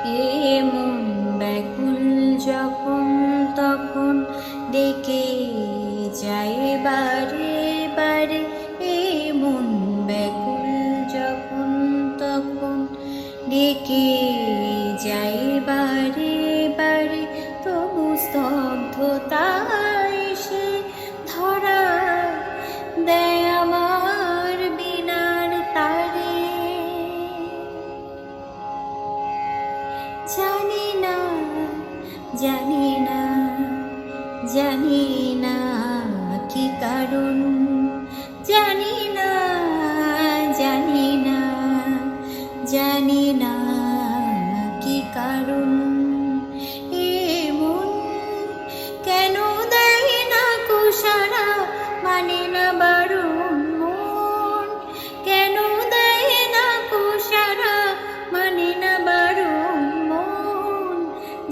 এ মন ব্যাকুল যখন তখন ডেকে যায় বারে বারে। এ মন ব্যাকুল যখন তখন ডেকে যায় বারে বারে। তবু স্তব্ধতায় সে ধরা দেয় আমার বিনার তারে। জানি না জানি না জানি না কি কারণ, জানি না জানি না জানি না কি কারণ। এ মন কেন দেয় না কুসারা, মানে না বারণ। মন কেন দেয় না কুসারা, মানে না বারণ। মন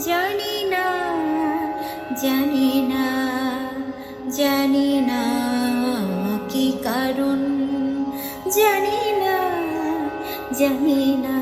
জানি না জানি না জানি না কি কারণ, জানি না জানি না